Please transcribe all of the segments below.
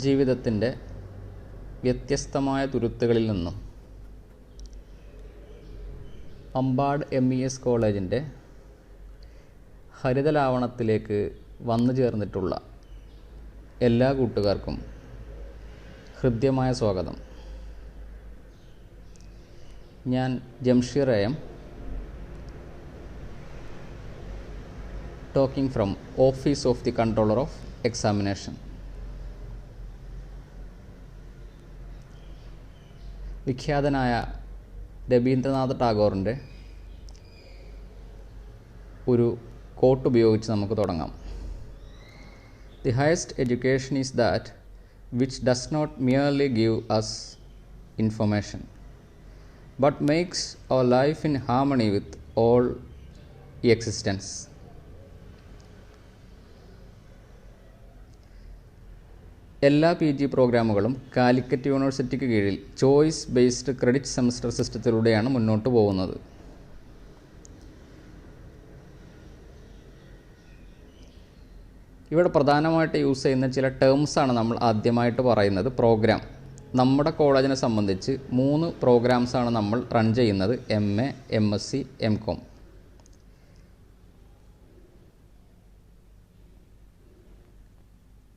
ജീവിതത്തിൻ്റെ വ്യത്യസ്തമായ തുരുത്തുകളിൽ നിന്നും അമ്പാട് MES കോളേജിൻ്റെ ഹരിതലാവണത്തിലേക്ക് വന്നു ചേർന്നിട്ടുള്ള എല്ലാ കൂട്ടുകാർക്കും ഹൃദ്യമായ സ്വാഗതം. ഞാൻ Jamsheer talking from office of the controller of examination. വിഖ്യാതനായ രവീന്ദ്രനാഥ ടാഗോറിൻ്റെ ഒരു കോട്ട് ഉപയോഗിച്ച് നമുക്ക് തുടങ്ങാം. The highest education is that which does not merely give us information but makes our life in harmony with all existence. എല്ലാ PG പ്രോഗ്രാമുകളും കാലിക്കറ്റ് യൂണിവേഴ്സിറ്റിക്ക് കീഴിൽ choice based credit semester സിസ്റ്റത്തിലൂടെയാണ് മുന്നോട്ട് പോകുന്നത്. ഇവിടെ പ്രധാനമായിട്ട് യൂസ് ചെയ്യുന്ന ചില ടേംസാണ് നമ്മൾ ആദ്യമായിട്ട് പറയുന്നത്. പ്രോഗ്രാം. നമ്മുടെ കോളേജിനെ സംബന്ധിച്ച് 3 പ്രോഗ്രാംസാണ് നമ്മൾ റൺ ചെയ്യുന്നത്: MA, MSc, MCom.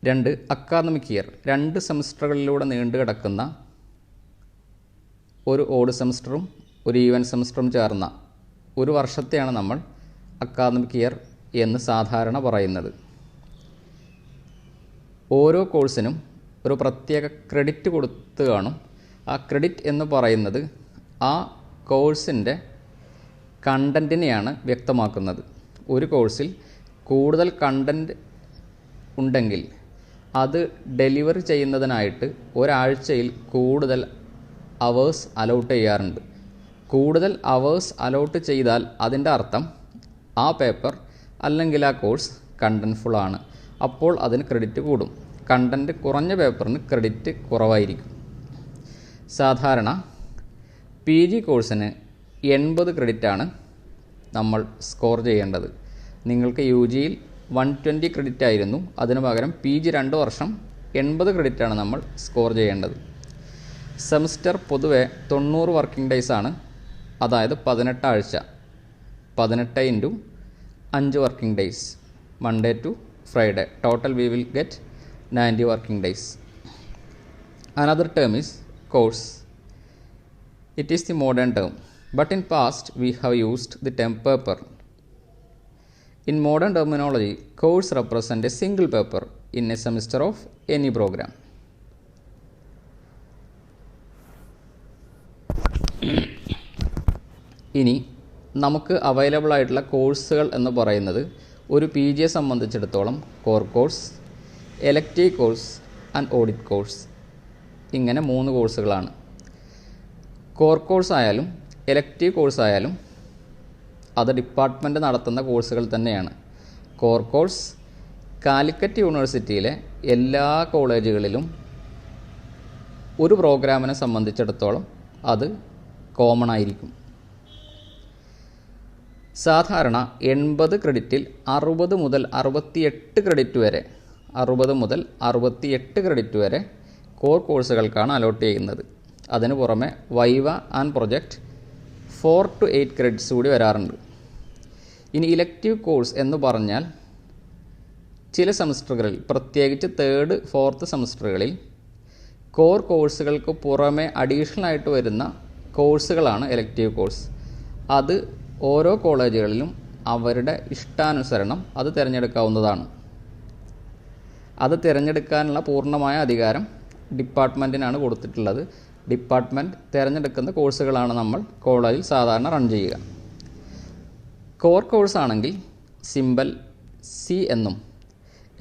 രണ്ട്, അക്കാദമിക് ഇയർ. 2 സെമസ്റ്ററുകളിലൂടെ നീണ്ടു കിടക്കുന്ന ഒരു ഓഡ് സെമസ്റ്ററും ഒരു ഈവൻ സെമസ്റ്ററും ചേർന്ന ഒരു വർഷത്തെയാണ് നമ്മൾ അക്കാദമിക് ഇയർ എന്ന് സാധാരണ പറയുന്നത്. ഓരോ കോഴ്സിനും ഒരു പ്രത്യേക ക്രെഡിറ്റ് കൊടുത്ത് കാണും. ആ ക്രെഡിറ്റ് എന്ന് പറയുന്നത് ആ കോഴ്സിൻ്റെ കണ്ടൻറ്റിനെയാണ് വ്യക്തമാക്കുന്നത്. ഒരു കോഴ്സിൽ കൂടുതൽ കണ്ടൻറ്റ് ഉണ്ടെങ്കിൽ അത് ഡെലിവർ ചെയ്യുന്നതിനായിട്ട് ഒരാഴ്ചയിൽ കൂടുതൽ അവേഴ്സ് അലോട്ട് ചെയ്യാറുണ്ട്. കൂടുതൽ അവേഴ്സ് അലോട്ട് ചെയ്താൽ അതിൻ്റെ അർത്ഥം ആ പേപ്പർ അല്ലെങ്കിൽ ആ കോഴ്സ് കണ്ടൻറ്റ്ഫുൾ ആണ്. അപ്പോൾ അതിന് ക്രെഡിറ്റ് കൂടും. കണ്ടൻറ്റ് കുറഞ്ഞ പേപ്പറിന് ക്രെഡിറ്റ് കുറവായിരിക്കും. സാധാരണ PG കോഴ്സിന് 80 ക്രെഡിറ്റാണ് നമ്മൾ സ്കോർ ചെയ്യേണ്ടത്. നിങ്ങൾക്ക് UGയിൽ 120 ക്രെഡിറ്റ് ആയിരുന്നു. അതിനു പകരം PG 2 വർഷം 80 ക്രെഡിറ്റാണ് നമ്മൾ സ്കോർ ചെയ്യേണ്ടത്. സെമസ്റ്റർ പൊതുവെ 90 വർക്കിംഗ് ഡേയ്സ് ആണ്. അതായത് 18 ആഴ്ച. 18 × 5 working days, Monday to Friday. Total we will get 90 working days. Another term is course. It is the modern term, but in past we have used the term paper. In modern terminology, course represent a single paper in a semester of any program. ഇനി നമുക്ക് available ആയിട്ടുള്ള കോഴ്സുകൾ എന്ന് പറയുന്നത് ഒരു PGയെ സംബന്ധിച്ചിടത്തോളം core course, elective course and audit course, ഇങ്ങനെ 3 കോഴ്സുകളാണ്. കോർ കോഴ്സ് ആയാലും എലക്റ്റീവ് കോഴ്സ് ആയാലും അത് ഡിപ്പാർട്ട്മെൻറ്റ് നടത്തുന്ന കോഴ്സുകൾ തന്നെയാണ്. കോർ കോഴ്സ് കാലിക്കറ്റ് യൂണിവേഴ്സിറ്റിയിലെ എല്ലാ കോളേജുകളിലും ഒരു പ്രോഗ്രാമിനെ സംബന്ധിച്ചിടത്തോളം അത് കോമൺ ആയിരിക്കും. സാധാരണ 80 ക്രെഡിറ്റിൽ 60 മുതൽ 68 ക്രെഡിറ്റ് വരെ 60 മുതൽ 68 ക്രെഡിറ്റ് വരെ കോർ കോഴ്സുകൾക്കാണ് അലോട്ട് ചെയ്യുന്നത്. അതിന് പുറമെ viva and project 4 to 8 credits കൂടി വരാറുണ്ട്. ഇനി ഇലക്റ്റീവ് കോഴ്സ് എന്ന് പറഞ്ഞാൽ ചില സെമസ്റ്ററുകളിൽ, പ്രത്യേകിച്ച് 3rd, 4th സെമസ്റ്ററുകളിൽ കോർ കോഴ്സുകൾക്ക് പുറമെ അഡീഷണൽ ആയിട്ട് വരുന്ന കോഴ്സുകളാണ് ഇലക്റ്റീവ് കോഴ്സ്. അത് ഓരോ കോളേജുകളിലും അവരുടെ ഇഷ്ടാനുസരണം അത് തിരഞ്ഞെടുക്കാവുന്നതാണ്. അത് തിരഞ്ഞെടുക്കാനുള്ള പൂർണ്ണമായ അധികാരം ഡിപ്പാർട്ട്മെൻറ്റിനാണ് കൊടുത്തിട്ടുള്ളത്. ഡിപ്പാർട്ട്മെൻറ്റ് തിരഞ്ഞെടുക്കുന്ന കോഴ്സുകളാണ് നമ്മൾ കോളേജിൽ സാധാരണ റൺ ചെയ്യുക. കോർ കോഴ്സ് ആണെങ്കിൽ സിമ്പൽ C എന്നും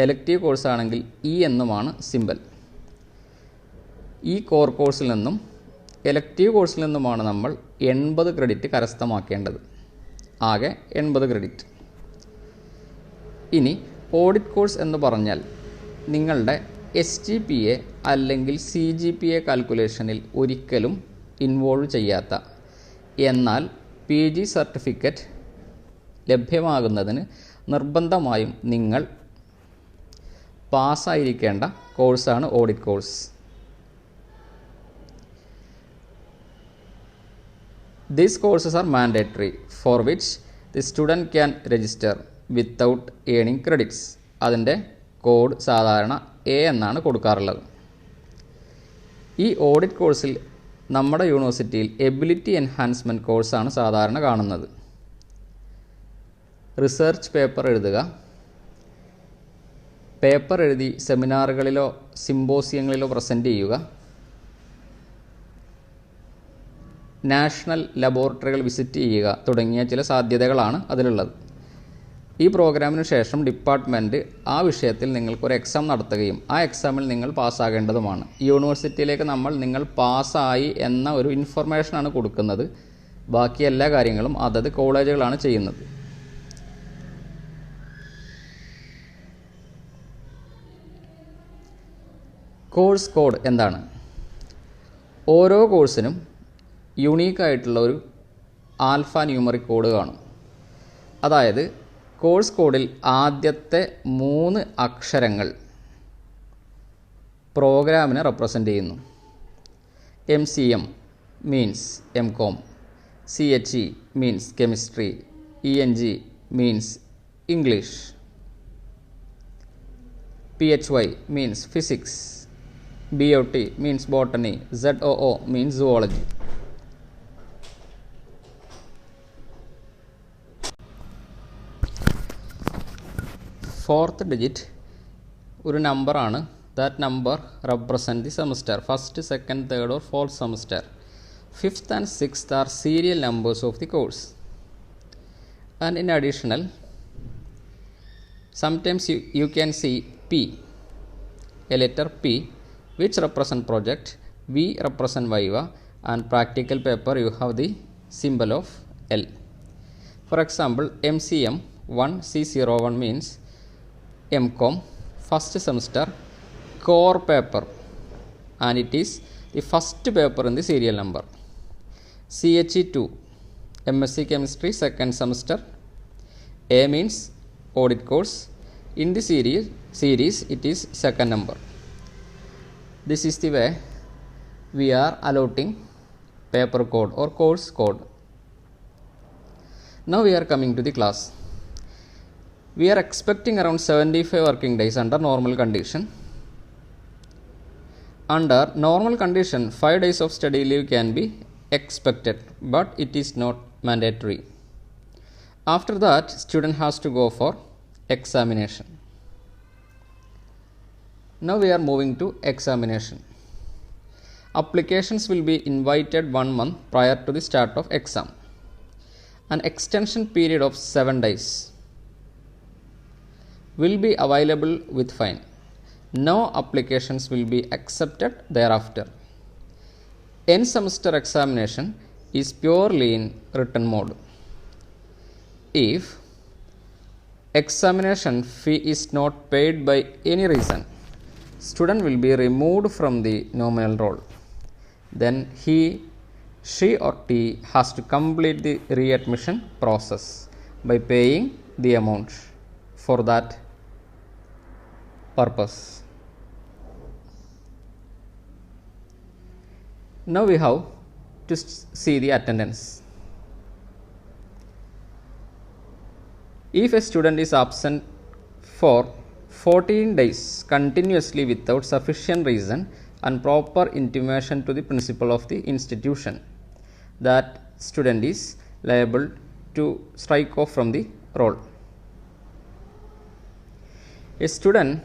എലക്റ്റീവ് കോഴ്സ് ആണെങ്കിൽ E എന്നുമാണ് സിമ്പൽ. ഈ കോർ കോഴ്സിൽ നിന്നും എലക്റ്റീവ് കോഴ്സിൽ നിന്നുമാണ് നമ്മൾ 80 ക്രെഡിറ്റ് കരസ്ഥമാക്കേണ്ടത്. ആകെ 80 ക്രെഡിറ്റ്. ഇനി ഓഡിറ്റ് കോഴ്സ് എന്ന് പറഞ്ഞാൽ നിങ്ങളുടെ SGPA അല്ലെങ്കിൽ CGPA കാൽക്കുലേഷനിൽ ഒരിക്കലും ഇൻവോൾവ് ചെയ്യാത്ത, എന്നാൽ PG സർട്ടിഫിക്കറ്റ് ലഭ്യമാകുന്നതിന് നിർബന്ധമായും നിങ്ങൾ പാസ്സായിരിക്കേണ്ട കോഴ്സാണ് audit course. These courses are mandatory for which the student can register without earning credits. അതിൻ്റെ കോഡ് സാധാരണ A എന്നാണ് കൊടുക്കാറുള്ളത്. ഈ ഓഡിറ്റ് കോഴ്സിൽ നമ്മുടെ യൂണിവേഴ്സിറ്റിയിൽ എബിലിറ്റി എൻഹാൻസ്മെൻറ്റ് കോഴ്സാണ് സാധാരണ കാണുന്നത്. റിസർച്ച് പേപ്പർ എഴുതുക, പേപ്പർ എഴുതി സെമിനാറുകളിലോ സിമ്പോസിയങ്ങളിലോ പ്രസൻറ്റ് ചെയ്യുക, നാഷണൽ ലബോറട്ടറികൾ വിസിറ്റ് ചെയ്യുക തുടങ്ങിയ ചില സാധ്യതകളാണ് അതിലുള്ളത്. ഈ പ്രോഗ്രാമിന് ശേഷം ഡിപ്പാർട്ട്മെൻറ്റ് ആ വിഷയത്തിൽ നിങ്ങൾക്കൊരു എക്സാം നടത്തുകയും ആ എക്സാമിൽ നിങ്ങൾ പാസ്സാകേണ്ടതുമാണ്. യൂണിവേഴ്സിറ്റിയിലേക്ക് നിങ്ങൾ പാസ്സായി എന്ന ഒരു ഇൻഫർമേഷനാണ് കൊടുക്കുന്നത്. ബാക്കി എല്ലാ കാര്യങ്ങളും അതത് കോളേജുകളാണ് ചെയ്യുന്നത്. കോഴ്സ് കോഡ് എന്താണ്? ഓരോ കോഴ്സിനും യുണീക്കായിട്ടുള്ള ഒരു ആൽഫ ന്യൂമറിക് കോഡ് കാണും. അതായത് കോഴ്സ് കോഡിൽ ആദ്യത്തെ 3 അക്ഷരങ്ങൾ പ്രോഗ്രാമിനെ റെപ്രസെൻ്റ് ചെയ്യുന്നു. MCM means MCOM, CHE means chemistry, ENG means English, PHY means physics, BOT means botany, ZOO means zoology. Fourth digit ഒരു നമ്പറാണ്. That number represent the semester, first, second, third or fourth semester. Fifth and sixth are serial numbers of the course. And in additional, sometimes you can see P, a letter P, which represent project, V represent Viva, and practical paper you have the symbol of L. For example, MCM 1C01 means MCOM first semester core paper, and it is the first paper in the serial number. CHE2 MSc chemistry second semester, A means audit course, in the series it is second number. This is the way we are allotting paper code or course code. Now we are coming to the class. We are expecting around 75 working days under normal condition. Under normal condition, 5 days of study leave can be expected, but it is not mandatory. After that, student has to go for examination. Now we are moving to examination. Applications will be invited 1 month prior to the start of exam. An extension period of 7 days will be available with fine. No applications will be accepted thereafter. End semester examination is purely in written mode. If examination fee is not paid by any reason, student will be removed from the nominal roll. Then she or he has to complete the readmission process by paying the amount for that purpose. Now we have to see the attendance. If a student is absent for 14 days continuously without sufficient reason and proper intimation to the principal of the institution, that student is liable to strike off from the roll. A student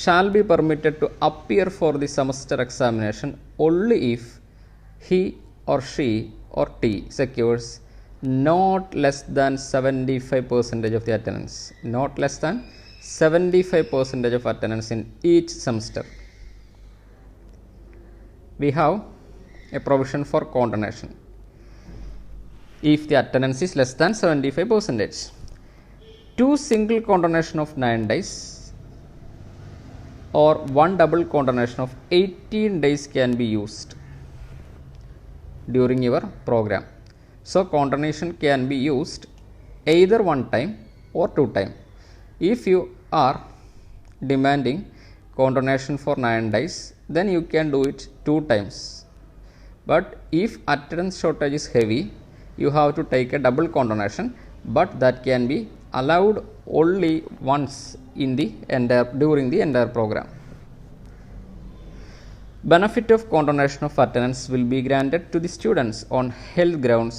shall be permitted to appear for the semester examination only if he or she or T secures not less than 75% of the attendance. Not less than 75% of attendance in each semester. We have a provision for condonation if the attendance is less than 75%. 2 single condonation of 9 days or 1 double condonation of 18 days can be used during your program. So condonation can be used either 1 time or 2 time. If you are demanding condonation for 9 days, then you can do it 2 times. But if attendance shortage is heavy, you have to take a double condonation, but that can be allowed only once during the entire program. Benefit of condonation of attendance will be granted to the students on health grounds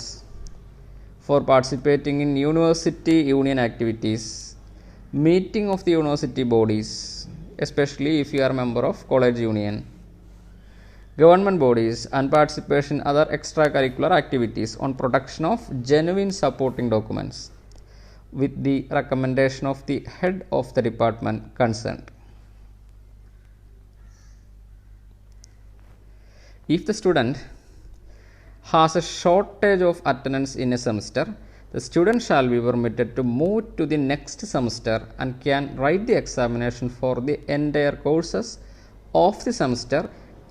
for participating in university union activities, meeting of the university bodies, especially if you are a member of college union, government bodies, and participation in other extracurricular activities on production of genuine supporting documents with the recommendation of the head of the department concerned. If the student has a shortage of attendance in a semester, the student shall be permitted to move to the next semester and can write the examination for the entire courses of the semester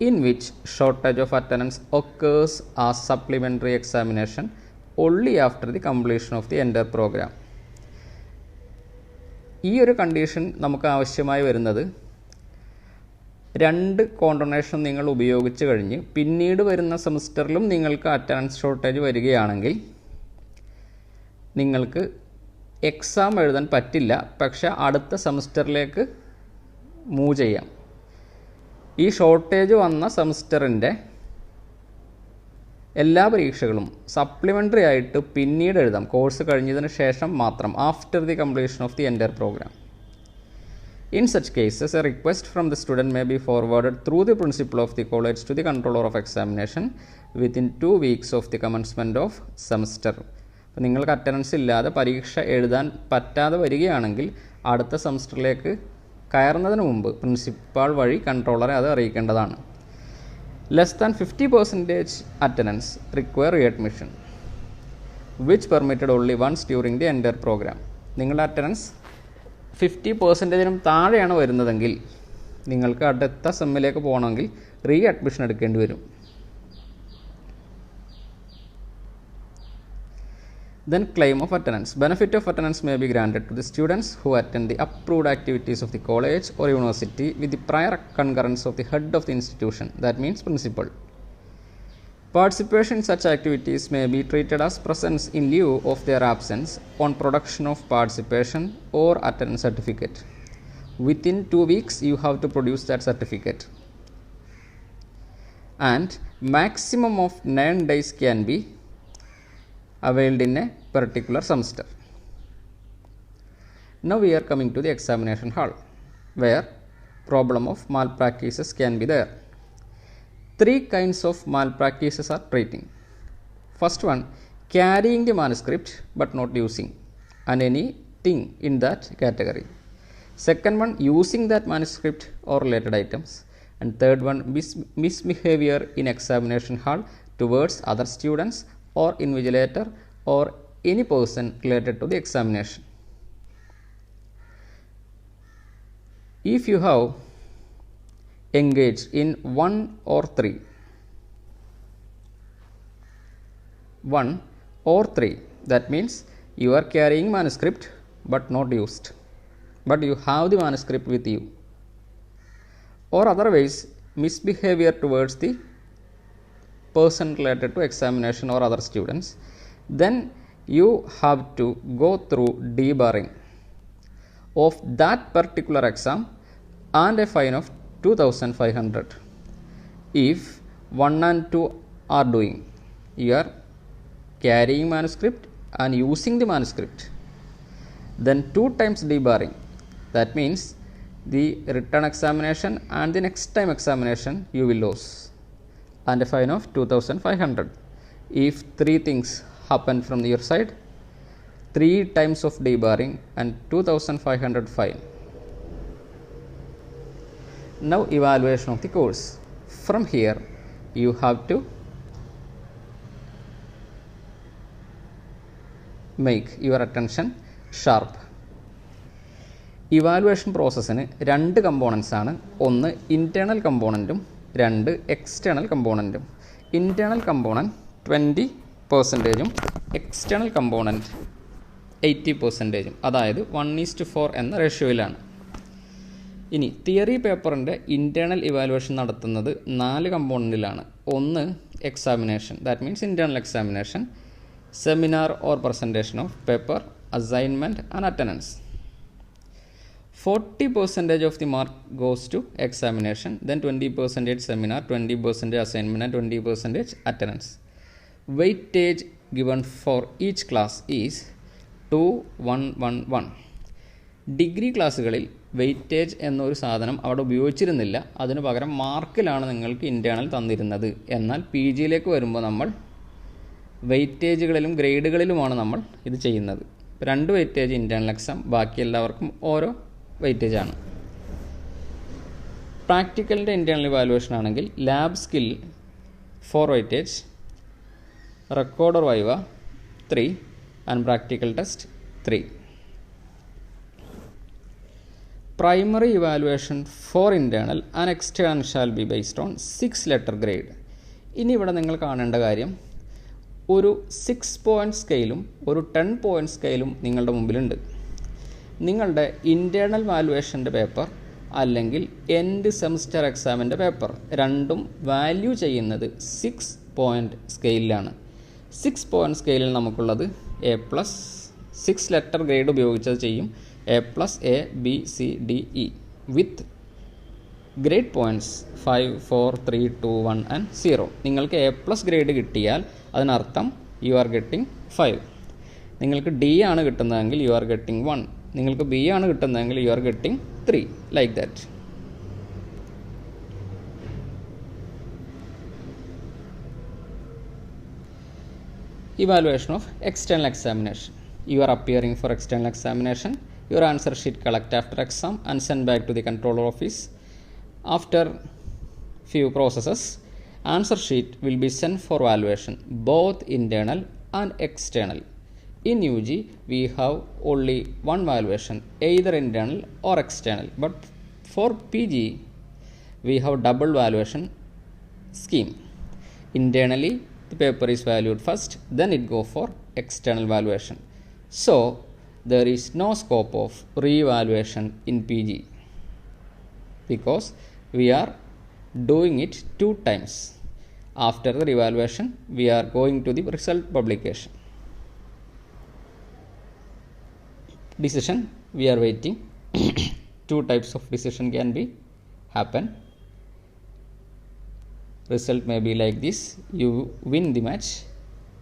in which shortage of attendance occurs as supplementary examination only after the completion of the entire program. ഈ ഒരു condition നമുക്ക് ആവശ്യമായി വരുന്നത് 2 കോണ്ടോണേഷൻ നിങ്ങൾ ഉപയോഗിച്ച് കഴിഞ്ഞ് പിന്നീട് വരുന്ന സെമസ്റ്ററിലും നിങ്ങൾക്ക് അറ്റൻഡൻസ് ഷോർട്ടേജ് വരികയാണെങ്കിൽ നിങ്ങൾക്ക് എക്സാം എഴുതാൻ പറ്റില്ല, പക്ഷേ അടുത്ത സെമസ്റ്ററിലേക്ക് മൂവ് ചെയ്യാം. ഈ ഷോർട്ടേജ് വന്ന സെമസ്റ്ററിൻ്റെ എല്ലാ പരീക്ഷകളും സപ്ലിമെൻ്ററി ആയിട്ട് പിന്നീട് എഴുതാം, കോഴ്സ് കഴിഞ്ഞതിന് ശേഷം മാത്രം, after the completion of the entire program. In such cases, a request from the student may be forwarded through the principal of the college to the controller of examination within 2 weeks of the commencement of semester. അപ്പോൾ നിങ്ങൾക്ക് attendance ഇല്ലാതെ പരീക്ഷ എഴുതാൻ പറ്റാതെ വരികയാണെങ്കിൽ അടുത്ത സെമസ്റ്ററിലേക്ക് കയറുന്നതിന് മുമ്പ് പ്രിൻസിപ്പാൾ വഴി കൺട്രോളറെ അത് അറിയിക്കേണ്ടതാണ്. Less than 50% attendance require readmission, which permitted only once during the entire program. നിങ്ങളുടെ അറ്റൻഡൻസ് 50%-നും താഴെയാണ് വരുന്നതെങ്കിൽ നിങ്ങൾക്ക് അടുത്ത സെമ്മിലേക്ക് പോകണമെങ്കിൽ റീ അഡ്മിഷൻ എടുക്കേണ്ടി വരും. Then claim of attendance. Benefit of attendance may be granted to the students who attend the approved activities of the college or university with the prior concurrence of the head of the institution, that means principal. Participation in such activities may be treated as presence in lieu of their absence on production of participation or attendance certificate. Within 2 weeks, you have to produce that certificate. And maximum of 9 days can be availed in a particular semester. Now we are coming to the examination hall, where problem of malpractices can be there. 3 kinds of malpractices are treating. First one, carrying the manuscript but not using, and anything in that category. Second one, using that manuscript or related items. And third one, misbehavior in examination hall towards other students or invigilator or any person related to the examination. If you have engaged in 1 or 3, that means you are carrying manuscript but not used, but you have the manuscript with you, or otherwise misbehavior towards the person related to examination or other students, then you have to go through debarring of that particular exam and a fine of 2,500. If 1 and 2 are doing, you are carrying manuscript and using the manuscript, then 2 times debarring, that means the written examination and the next time examination you will lose, and a fine of 2,500. If 3 things happen from your side, 3 times of debarring and 2,500 fine. Now evaluation of the course. From here you have to make your attention sharp. Evaluation പ്രോസസ്സിന് 2 components ആണ്. ഒന്ന് internal കമ്പോണൻറ്റും 2 external കമ്പോണൻറ്റും. Internal component 20%, external component 80%, അതായത് 1:4 എന്ന റേഷ്യോയിലാണ്. ഇനി theory പേപ്പറിൻ്റെ internal evaluation നടത്തുന്നത് 4 കമ്പോണൻറ്റിലാണ്. ഒന്ന് examination, that means internal examination, seminar or presentation of paper, assignment and attendance. 40% of the mark goes to examination, then 20% seminar, 20% assignment and 20% attendance. Weightage given for each class is 2, 1, 1, 1. Degree ക്ലാസ്സുകളിൽ weightage എന്നൊരു സാധനം അവിടെ ഉപയോഗിച്ചിരുന്നില്ല. അതിനു പകരം മാർക്കിലാണ് നിങ്ങൾക്ക് internal തന്നിരുന്നത്. എന്നാൽ P ജിയിലേക്ക് വരുമ്പോൾ നമ്മൾ വെയിറ്റേജുകളിലും ഗ്രേഡുകളിലുമാണ് നമ്മൾ ഇത് ചെയ്യുന്നത്. 2 വെയിറ്റേജ് ഇൻറ്റേർണൽ എക്സാം, ബാക്കി എല്ലാവർക്കും ഓരോ വെയിറ്റേജ് ആണ്. പ്രാക്ടിക്കലിൻ്റെ ഇൻറ്റേർണൽ ഇവാലുവേഷൻ ആണെങ്കിൽ lab skill 4 weightage, recorder viva 3 and practical test 3. Primary evaluation for internal and external shall be based on 6-letter grade. ഇനി ഇവിടെ നിങ്ങൾ കാണേണ്ട കാര്യം, ഒരു 6 പോയിൻ്റ് സ്കെയിലും ഒരു 10 പോയിൻ്റ് സ്കെയിലും നിങ്ങളുടെ മുമ്പിലുണ്ട്. നിങ്ങളുടെ ഇൻറ്റേർണൽ വാലുവേഷൻ്റെ പേപ്പർ അല്ലെങ്കിൽ എൻഡ് സെമിസ്റ്റർ എക്സാമിൻ്റെ പേപ്പർ രണ്ടും വാല്യൂ ചെയ്യുന്നത് 6 പോയിൻ്റ് സ്കെയിലാണ്. 6 പോയിൻ്റ് സ്കെയിലിൽ നമുക്കുള്ളത് A+, 6 ലെറ്റർ ഗ്രേഡ് ഉപയോഗിച്ചത് ചെയ്യും, A+, A, B, C, D, E with grade points 5, 4, 3, 2, 1 and 0. നിങ്ങൾക്ക് A+ ഗ്രേഡ് കിട്ടിയാൽ അതിനർത്ഥം യു ആർ ഗെറ്റിംഗ് 5. നിങ്ങൾക്ക് D ആണ് കിട്ടുന്നതെങ്കിൽ യു ആർ ഗെറ്റിംഗ് 1. നിങ്ങൾക്ക് B ആണ് കിട്ടുന്നതെങ്കിൽ you are getting 3, like that. Evaluation of external examination. You are appearing for external examination. Your answer sheet collect after exam and send back to the controller office. After few processes, answer sheet will be sent for valuation, both internal and external. In UG, we have only one valuation, either internal or external. But for PG, we have double valuation scheme. Internally, the paper is valued first, then it go for external valuation. So, there is no scope of re-evaluation in PG because we are doing it 2 times. After the re-evaluation, we are going to the result publication. Decision, we are waiting. 2 types of decision can be happen. Result may be like this: you win the match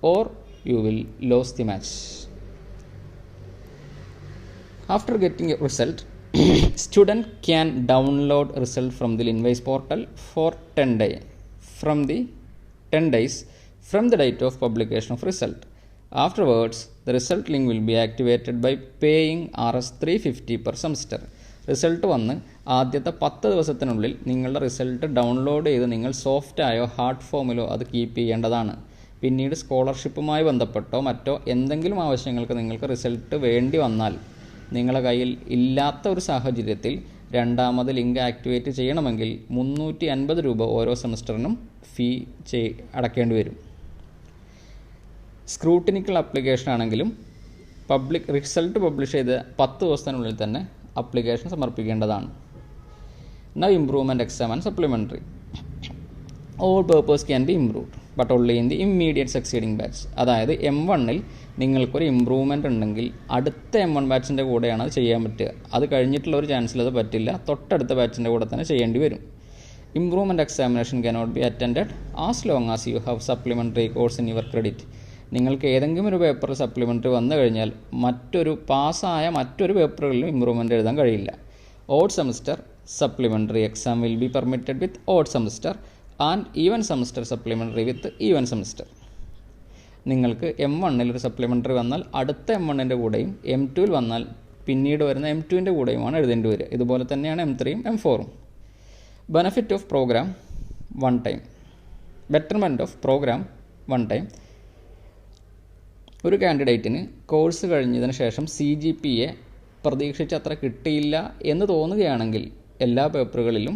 or you will lose the match. After getting a result, student can download result from the Linwise portal for 10 days from the date of publication of result. Afterwards, the result link will be activated by paying Rs 350 per semester. Result വന്ന് ആദ്യത്തെ 10 ദിവസത്തിനുള്ളിൽ നിങ്ങളുടെ result download ചെയ്ത് നിങ്ങൾ soft ആയോ hard ഫോമിലോ അത് keep ചെയ്യേണ്ടതാണ്. പിന്നീട് സ്കോളർഷിപ്പുമായി ബന്ധപ്പെട്ടോ മറ്റോ എന്തെങ്കിലും ആവശ്യങ്ങൾക്ക് നിങ്ങൾക്ക് റിസൾട്ട് വേണ്ടി വന്നാൽ നിങ്ങളുടെ കയ്യിൽ ഇല്ലാത്ത ഒരു സാഹചര്യത്തിൽ രണ്ടാമത് ലിങ്ക് ആക്ടിവേറ്റ് ചെയ്യണമെങ്കിൽ 350 രൂപ ഓരോ സെമസ്റ്ററിനും ഫീ അടയ്ക്കേണ്ടി വരും. സ്ക്രൂട്ടിനിക്കൽ ആപ്ലിക്കേഷൻ ആണെങ്കിലും റിസൾട്ട് പബ്ലിഷ് ചെയ്ത് 10 ദിവസത്തിനുള്ളിൽ തന്നെ application സമർപ്പിക്കേണ്ടതാണ്. Now improvement exam and supplementary. All papers can be improved but only in the immediate succeeding batch. അതായത് M1-ൽ നിങ്ങൾക്കൊരു ഇമ്പ്രൂവ്മെൻ്റ് ഉണ്ടെങ്കിൽ അടുത്ത M1 ബാച്ചിൻ്റെ കൂടെയാണ് അത് ചെയ്യാൻ പറ്റുക. അത് കഴിഞ്ഞിട്ടുള്ള ഒരു ചാൻസിൽ അത് പറ്റില്ല, തൊട്ടടുത്ത ബാച്ചിൻ്റെ കൂടെ തന്നെ ചെയ്യേണ്ടി വരും. Improvement examination cannot be attended as long as you have supplementary course in your credit. നിങ്ങൾക്ക് ഏതെങ്കിലും ഒരു പേപ്പർ സപ്ലിമെൻ്ററി വന്നു കഴിഞ്ഞാൽ പാസ്സായ മറ്റൊരു പേപ്പറുകളിലും ഇമ്പ്രൂവ്മെൻ്റ് എഴുതാൻ കഴിയില്ല. Odd semester supplementary exam will be permitted with odd semester and even semester supplementary with even semester. നിങ്ങൾക്ക് M1-ൽ ഒരു സപ്ലിമെൻ്ററി വന്നാൽ അടുത്ത M1-ൻ്റെ കൂടെയും M2-ൽ വന്നാൽ പിന്നീട് വരുന്ന M2-ൻ്റെ കൂടെയുമാണ് എഴുതേണ്ടി വരിക. ഇതുപോലെ തന്നെയാണ് M3-യും M4-ഉം. Benefit of program 1 time, betterment of program 1 time. ഒരു കാൻഡിഡേറ്റിന് കോഴ്സ് കഴിഞ്ഞതിന് ശേഷം CGPA പ്രതീക്ഷിച്ച അത്ര കിട്ടിയില്ല എന്ന് തോന്നുകയാണെങ്കിൽ എല്ലാ പേപ്പറുകളിലും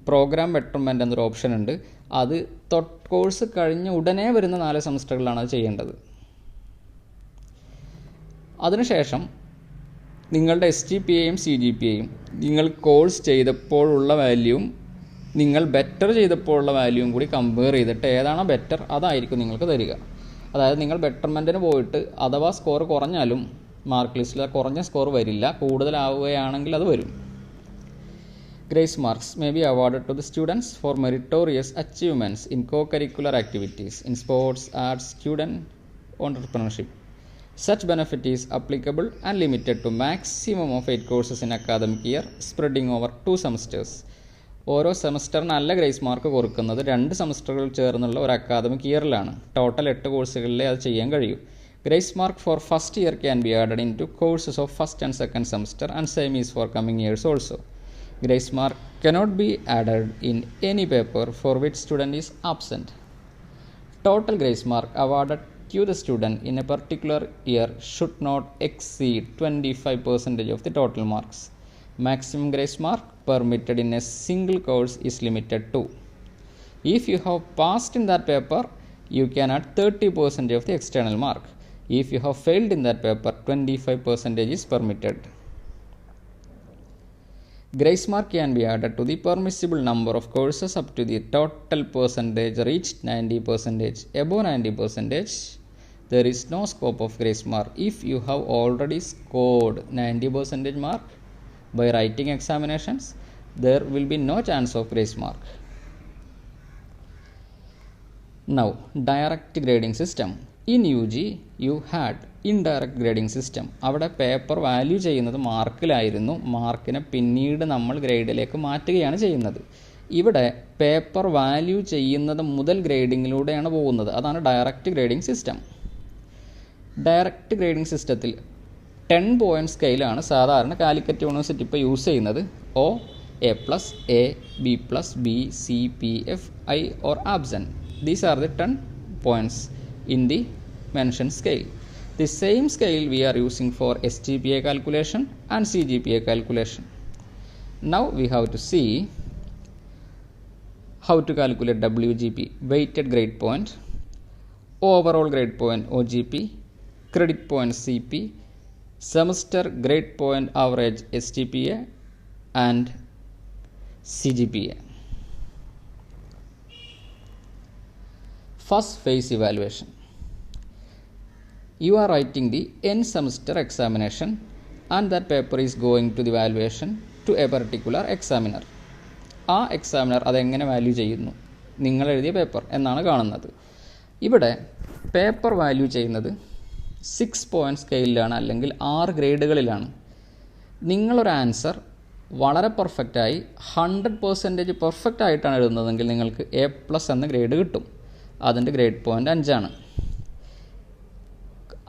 പ്രോഗ്രാം ബെറ്റർമെൻറ്റ് എന്നൊരു ഓപ്ഷൻ ഉണ്ട്. അത് കോഴ്സ് കഴിഞ്ഞ് ഉടനെ വരുന്ന 4 സെമസ്റ്ററുകളിലാണ് അത് ചെയ്യേണ്ടത്. അതിനുശേഷം നിങ്ങളുടെ SGPAയും CGPAയും നിങ്ങൾ കോഴ്സ് ചെയ്തപ്പോഴുള്ള വാല്യൂവും നിങ്ങൾ ബെറ്റർ ചെയ്തപ്പോഴുള്ള വാല്യൂവും കൂടി കമ്പയർ ചെയ്തിട്ട് ഏതാണോ ബെറ്റർ അതായിരിക്കും നിങ്ങൾക്ക് തരിക. അതായത് നിങ്ങൾ ബെറ്റർമെൻറ്റിന് പോയിട്ട് അഥവാ സ്കോർ കുറഞ്ഞാലും മാർക്ക് ലിസ്റ്റിൽ കുറഞ്ഞ സ്കോർ വരില്ല, കൂടുതലാവുകയാണെങ്കിൽ അത് വരും. Grace marks may be awarded to the students for meritorious achievements in co-curricular activities in sports, arts, student entrepreneurship. Such benefit is applicable and limited to maximum of 8 courses in academic year spreading over 2 semesters. ഓരോ സെമസ്റ്ററിനല്ല grace mark കൊടുക്കുന്നത്, 2 സെമസ്റ്ററുകൾ ചേർന്നുള്ള ഒരു academic ഇയറിലാണ്. Total 8 കോഴ്സുകളിലേ അത് ചെയ്യാൻ കഴിയൂ. Grace mark for first year can be added in two courses of first and second semester and same is for coming years also. Grace mark cannot be added in any paper for which student is absent. Total grace mark awarded to the student in a particular year should not exceed 25% of the total marks. Maximum grace mark permitted in a single course is limited to. If you have passed in that paper, you can add 30% of the external mark. If you have failed in that paper, 25% is permitted. Grace mark can be added to the permissible number of courses up to the total percentage reached 90%. Above 90%, there is no scope of grace mark. If you have already scored 90% mark by writing examinations, there will be no chance of grace mark. Now, direct grading system. In UG, you had indirect grading system. അവിടെ paper value ചെയ്യുന്നത് മാർക്കിലായിരുന്നു, മാർക്കിനെ പിന്നീട് നമ്മൾ ഗ്രേഡിലേക്ക് മാറ്റുകയാണ് ചെയ്യുന്നത്. ഇവിടെ paper value ചെയ്യുന്നത് മുതൽ ഗ്രേഡിങ്ങിലൂടെയാണ് പോകുന്നത്. അതാണ് direct grading system. Direct grading സിസ്റ്റത്തിൽ 10 പോയിൻറ്റ് സ്കെയിലാണ് സാധാരണ കാലിക്കറ്റ് യൂണിവേഴ്സിറ്റി ഇപ്പോൾ യൂസ് ചെയ്യുന്നത്. O, A+, A, B+, B, C, P, F, I or absent. These are the 10 points in the mentioned scale. The same scale we are using for SGPA calculation and CGPA calculation. Now we have to see how to calculate WGP, weighted grade point, overall grade point OGP, credit point CP, semester grade point average SGPA and CGPA. First phase evaluation. You are writing the end semester examination and that paper is going to the evaluation to a particular examiner. ആ examiner അതെങ്ങനെ value ചെയ്യുന്നു, നിങ്ങൾ എഴുതിയ paper എന്നാണ് കാണുന്നത്. ഇവിടെ paper value ചെയ്യുന്നത് 6 point സ്കെയിലാണ്, അല്ലെങ്കിൽ 6 ഗ്രേഡുകളിലാണ്. നിങ്ങളൊരു ആൻസർ വളരെ പെർഫെക്റ്റായി 100% പെർഫെക്റ്റ് ആയിട്ടാണ് എഴുതുന്നതെങ്കിൽ നിങ്ങൾക്ക് A+ എന്ന ഗ്രേഡ് കിട്ടും. അതിൻ്റെ ഗ്രേഡ് പോയിൻ്റ് 5ആണ്.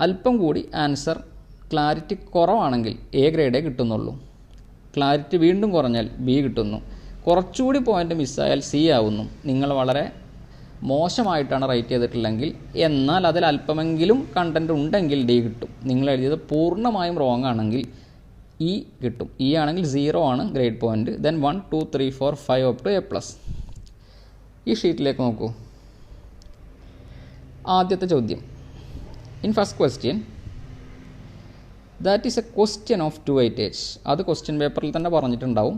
അല്പം കൂടി ആൻസർ ക്ലാരിറ്റി കുറവാണെങ്കിൽ A ഗ്രേഡേ കിട്ടുന്നുള്ളൂ. ക്ലാരിറ്റി വീണ്ടും കുറഞ്ഞാൽ B കിട്ടുന്നു. കുറച്ചുകൂടി പോയിൻ്റ് മിസ്സായാൽ C ആവുന്നു. നിങ്ങൾ വളരെ മോശമായിട്ടാണ് റൈറ്റ് ചെയ്തിട്ടില്ലെങ്കിൽ, എന്നാൽ അതിൽ അല്പമെങ്കിലും കണ്ടൻറ്റ് ഉണ്ടെങ്കിൽ D കിട്ടും. നിങ്ങൾ എഴുതിയത് പൂർണ്ണമായും റോങ് ആണെങ്കിൽ E കിട്ടും. E ആണെങ്കിൽ 0 ആണ് grade point. Then 1, 2, 3, 4, 5 up to A+. ഈ ഷീറ്റിലേക്ക് നോക്കൂ. ആദ്യത്തെ ചോദ്യം. In first question, that is a question of 2 weightage. അത് ക്വസ്റ്റ്യൻ പേപ്പറിൽ തന്നെ പറഞ്ഞിട്ടുണ്ടാവും.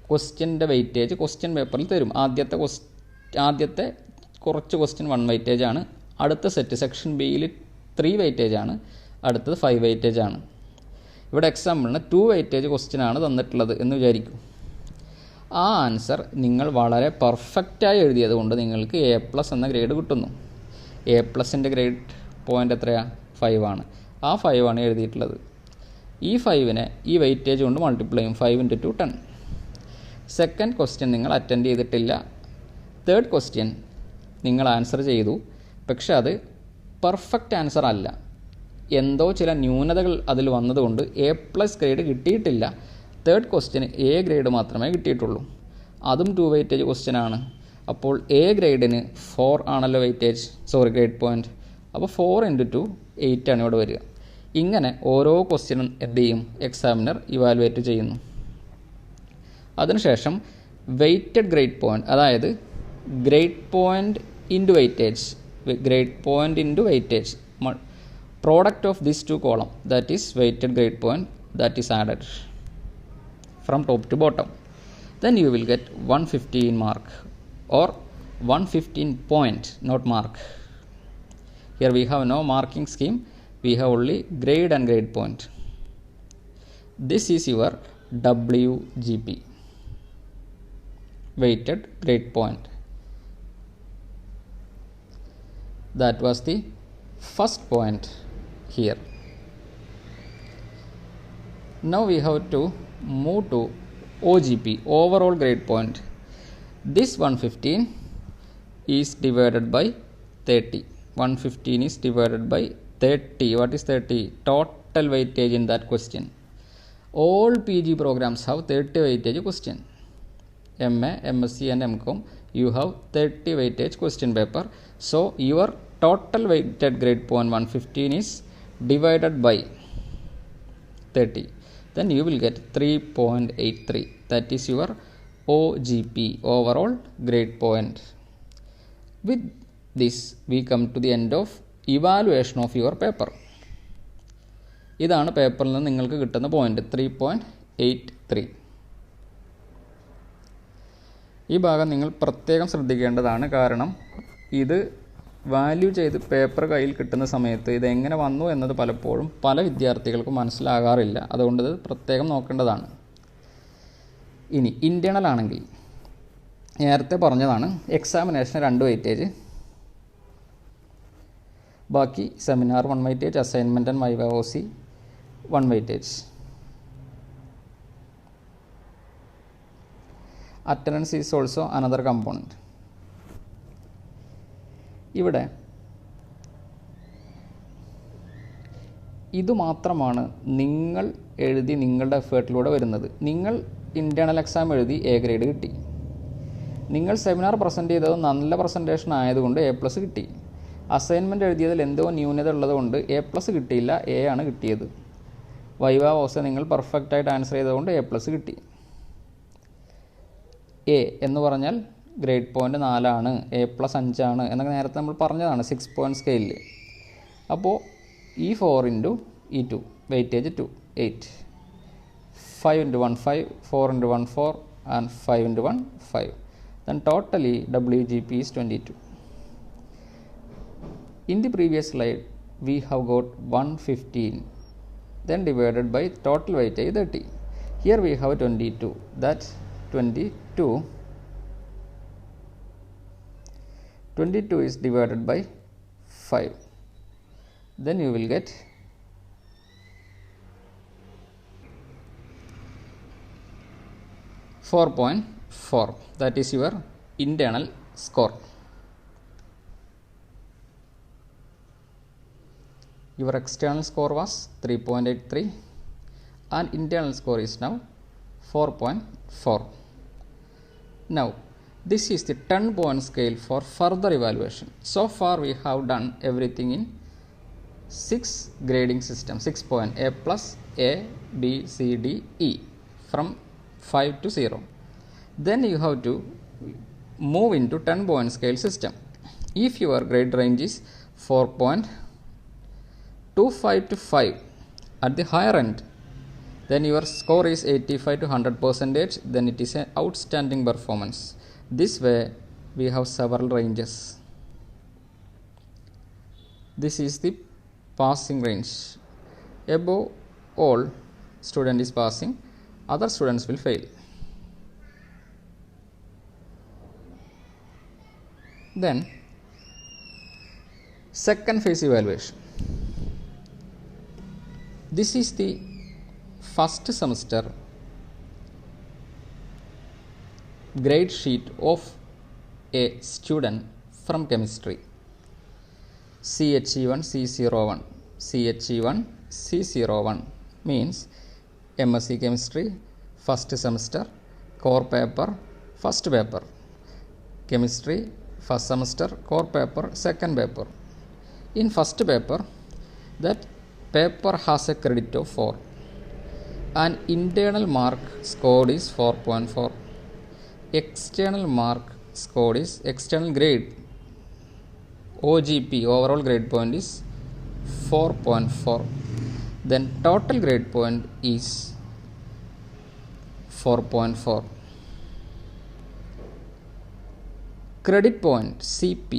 ക്വസ്റ്റ്യൻ്റെ വെയിറ്റേജ് ക്വസ്റ്റ്യൻ പേപ്പറിൽ തരും. ആദ്യത്തെ കുറച്ച് ക്വസ്റ്റ്യൻ 1 വെയിറ്റേജ് ആണ്. അടുത്ത സെറ്റ് സെക്ഷൻ ബിയിൽ 3 വെയിറ്റേജ് ആണ്. അടുത്തത് 5 വെയിറ്റേജ് ആണ്. ഇവിടെ എക്സാമ്പിളിന് 2 വെയിറ്റേജ് ക്വസ്റ്റ്യൻ ആണ് തന്നിട്ടുള്ളത് എന്ന് വിചാരിക്കും. ആ ആൻസർ നിങ്ങൾ വളരെ പെർഫെക്റ്റായി എഴുതിയത് കൊണ്ട് നിങ്ങൾക്ക് A+ എന്ന ഗ്രേഡ് കിട്ടുന്നു. A+ൻ്റെ ഗ്രേഡ് പോയിൻ്റ് എത്രയാണ്? 5 ആണ്. ആ 5 ആണ് എഴുതിയിട്ടുള്ളത്. ഈ 5നെ ഈ വെയിറ്റേജ് കൊണ്ട് മൾട്ടിപ്ലൈ ചെയ്യും. 5 × 2 10. സെക്കൻഡ് ക്വസ്റ്റ്യൻ നിങ്ങൾ അറ്റൻഡ് ചെയ്തിട്ടില്ല. തേർഡ് ക്വസ്റ്റ്യൻ നിങ്ങൾ ആൻസർ ചെയ്തു, പക്ഷെ അത് പെർഫെക്റ്റ് ആൻസർ അല്ല. എന്തോ ചില ന്യൂനതകൾ അതിൽ വന്നതുകൊണ്ട് A+ ഗ്രേഡ് കിട്ടിയിട്ടില്ല. തേർഡ് ക്വസ്റ്റ്യന് A ഗ്രേഡ് മാത്രമേ കിട്ടിയിട്ടുള്ളൂ. അതും 2 വെയിറ്റേജ് ക്വസ്റ്റ്യൻ ആണ്. അപ്പോൾ A ഗ്രേഡിന് 4 ആണല്ലോ ഗ്രേഡ് പോയിൻ്റ്. അപ്പോൾ 4 × 2 8 ആണ് ഇവിടെ വരിക. ഇങ്ങനെ ഓരോ ക്വസ്റ്റ്യനും എന്ത് ചെയ്യും? എക്സാമിനർ ഇവാലുവേറ്റ് ചെയ്യുന്നു. അതിനുശേഷം വെയ്റ്റഡ് ഗ്രേഡ് പോയിൻ്റ്, അതായത് grade point into weightage, product of this 2 column, that is weighted grade point that is added from top to bottom. Then you will get 115 mark or 115 point, not mark. Here we have no marking scheme, we have only grade and grade point. This is your WGP, weighted grade point. That was the first point here. Now we have to move to OGP, overall grade point. This 115 is divided by 30. 115 is divided by 30. What is 30? Total weightage in that question. All PG programs have 30 weightage question. MA, MSc and MCom, you have 30 weightage question paper. So your total weighted grade point 115 is divided by 30. Then you will get 3.83. That is your OGP, overall grade point. With this we come to the end of evaluation of your paper. ഇതാണ് പേപ്പറിൽ നിന്ന് നിങ്ങൾക്ക് കിട്ടുന്ന point 3.83. ഈ ഭാഗം നിങ്ങൾ പ്രത്യേകം ശ്രദ്ധിക്കേണ്ടതാണ്. കാരണം ഇത് വാല്യൂ ചെയ്ത് പേപ്പർ കയ്യിൽ കിട്ടുന്ന സമയത്ത് ഇതെങ്ങനെ വന്നു എന്നത് പലപ്പോഴും പല വിദ്യാർത്ഥികൾക്കും മനസ്സിലാകാറില്ല. അതുകൊണ്ട് ഇത് പ്രത്യേകം നോക്കേണ്ടതാണ്. ഇനി ഇൻറ്റേണൽ ആണെങ്കിൽ നേരത്തെ പറഞ്ഞതാണ്, എക്സാമിനേഷന് 2 വെയിറ്റേജ്, ബാക്കി seminar 1 weightage, assignment and viva OC 1 weightage. Attendance is also another component. ഇവിടെ ഇതുമാത്രമാണ് നിങ്ങൾ എഴുതി നിങ്ങളുടെ എഫേർട്ടിലൂടെ വരുന്നത്. നിങ്ങൾ ഇൻറ്റേണൽ എക്സാം എഴുതി A ഗ്രേഡ് കിട്ടി. നിങ്ങൾ സെമിനാർ പ്രസൻറ്റ് ചെയ്തത് നല്ല പ്രസൻറ്റേഷൻ ആയതുകൊണ്ട് A+ കിട്ടി. അസൈൻമെൻറ്റ് എഴുതിയതിൽ എന്തോ ന്യൂനത ഉള്ളതുകൊണ്ട് A+ കിട്ടിയില്ല, A ആണ് കിട്ടിയത്. വൈവ OC നിങ്ങൾ പെർഫെക്റ്റായിട്ട് ആൻസർ ചെയ്തതുകൊണ്ട് A+ കിട്ടി. A എന്ന് പറഞ്ഞാൽ ഗ്രേഡ് പോയിൻ്റ് 4 ആണ്, A+ 5 ആണ് എന്നൊക്കെ നേരത്തെ നമ്മൾ പറഞ്ഞതാണ് 6 പോയിൻറ്റ് സ്കെയിലിൽ. അപ്പോൾ ഈ 4 ഇൻറ്റു ഈ 2 weightage 2 8, 5 into 1 5, 4 into 1 4 and 5 into 1 5. Then totally WGP is 22. In the previous slide we have got 115 then divided by total weightage 30. Here we have 22. That 22 is divided by 5. Then you will get 4.4. That is your internal score. Your external score was 3.83 and internal score is now 4.4. Now this is the 10-point scale for further evaluation. So far we have done everything in 6 grading system, 6 point, A+, A, B, C, D, E, from 5 to 0. Then you have to move into 10-point scale system. If your grade range is 4.25 to 5 at the higher end, then your score is 85 to 100%, then it is an outstanding performance. This way we have several ranges. This is the passing range. Above all student is passing, other students will fail. Then second phase evaluation. This is the first semester grade sheet of a student from chemistry. CHE1 C01. CHE1 C01 means MSc chemistry first semester, core paper first paper, chemistry first semester, core paper second paper. In first paper, that paper has a credit of 4 and internal mark scored is 4.4. External mark scored is external grade OGP, overall grade point, is 4.4. then total grade point is 4.4. Credit point CP.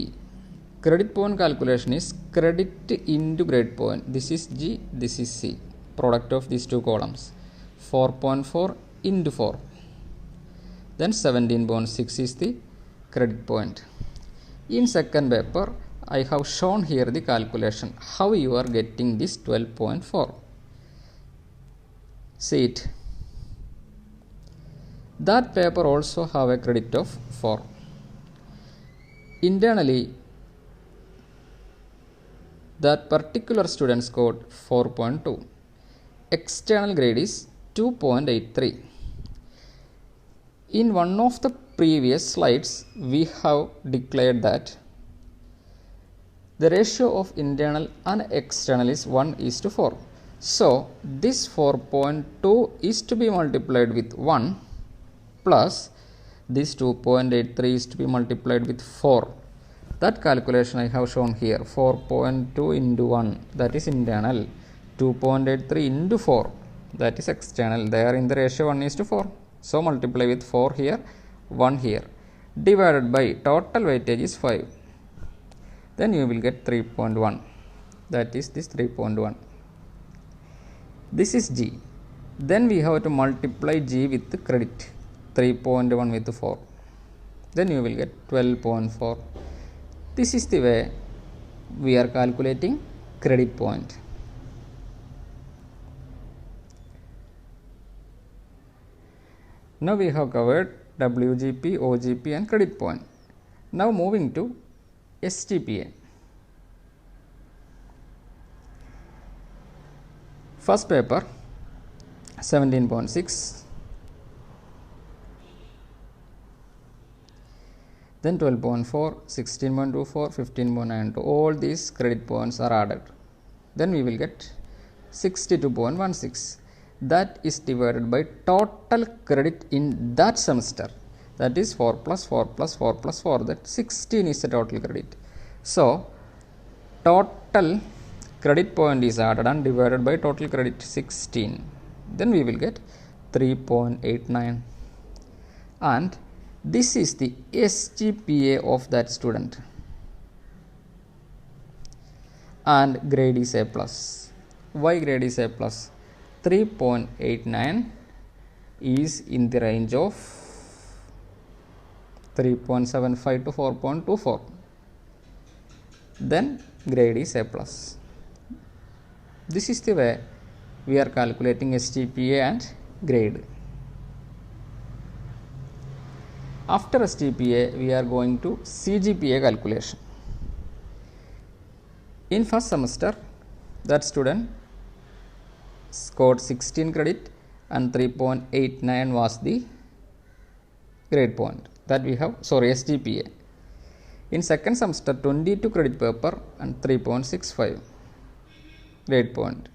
Credit point calculation is credit into grade point. This is G, this is C. Product of these two columns. 4.4 into 4. Then 17.6 is the credit point. In second paper, I have shown here the calculation. How you are getting this 12.4. See it. That paper also have a credit of 4. Internally, that particular student scored 4.2. External grade is 2.83. In one of the previous slides, we have declared that the ratio of internal and external is 1:4. So, this 4.2 is to be multiplied with 1 plus this 2.83 is to be multiplied with 4. That calculation I have shown here. 4.2 into 1, that is internal. 2.83 into 4, that is external. There in the ratio 1:4. So multiply with 4 here, 1 here. Divided by total weightage is 5. Then you will get 3.1. That is this 3.1. This is G. Then we have to multiply G with the credit. 3.1 with 4. Then you will get 12.4. This is the way we are calculating credit point. Now we have covered WGP, OGP and credit point. Now moving to STPA. First paper 17.6, then 12.4, 16.24, 15.92. All these credit points are added. Then we will get 62.16. That is divided by total credit in that semester. That is 4 plus 4 plus 4 plus 4. That 16 is the total credit. So, total credit point is added and divided by total credit 16. Then we will get 3.89. And this is the SGPA of that student. And grade is A plus. Why grade is A plus? 3.89 is in the range of 3.75 to 4.24. Then grade is A plus. This is the way we are calculating SGPA and grade. After SGPA, we are going to CGPA calculation. In first semester, that student scored 16 credit and 3.89 was the grade point that we have, SGPA. In second semester, 22 credit paper and 3.65 grade point.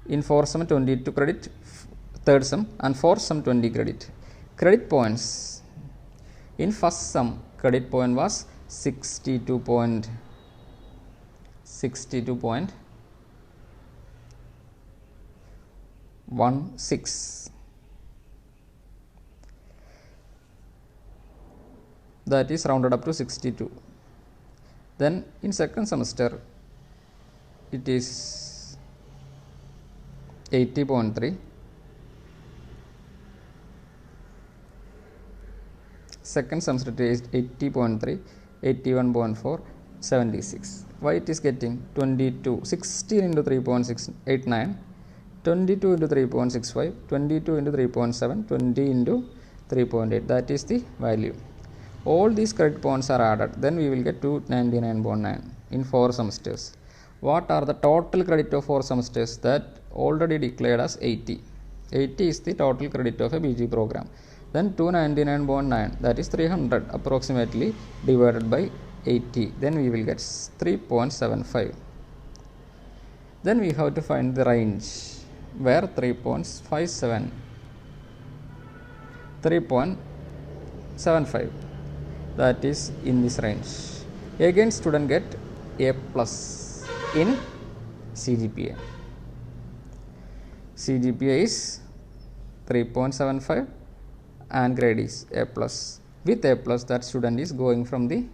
In fourth sem 22 credit, third sem and fourth sem 20 credit. Credit points. In first sem, credit point was 62.16. That is rounded up to 62. Then in second semester, it is 80.3. Second semester it is 80.3, 81.4, 76. Why it is getting 22? 16 into 3.689, 22 into 3.65, 22 into 3.7, 20 into 3.8. That is the value. All these credit points are added. Then we will get 299.9 in 4 semesters. What are the total credit of 4 semesters? That already declared as 80. 80 is the total credit of a PG program. Then 299.9, that is 300 approximately divided by 80. Then we will get 3.75. Then we have to find the range where 3.57, 3.75, that is in this range. Again student get A plus in CGPA. CGPA is 3.75 and grade is A plus. With A plus, that student is going from the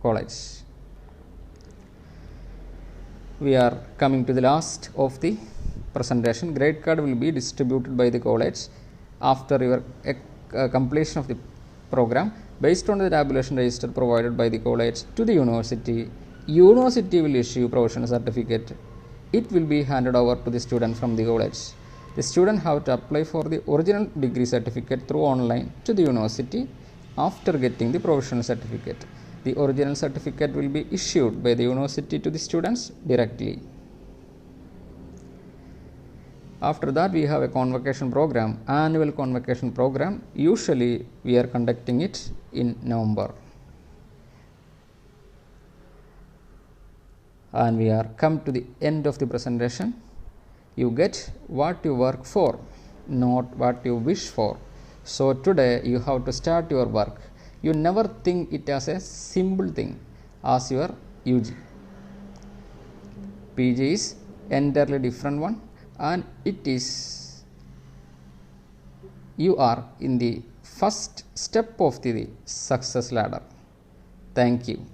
college. We are coming to the last of the presentation. Grade card will be distributed by the college after your completion of the program based on the tabulation register provided by the college to the university. University will issue provisional certificate. It will be handed over to the student from the college. The student have to apply for the original degree certificate through online to the university after getting the provisional certificate. The original certificate will be issued by the university to the students directly. After that, we have a convocation program, annual convocation program. Usually we are conducting it in November. And we are come to the end of the presentation. You get what you work for, not what you wish for. So today you have to start your work. You never think it as a simple thing as your UG. PG is entirely different one, and it is you are in the first step of the success ladder. Thank you.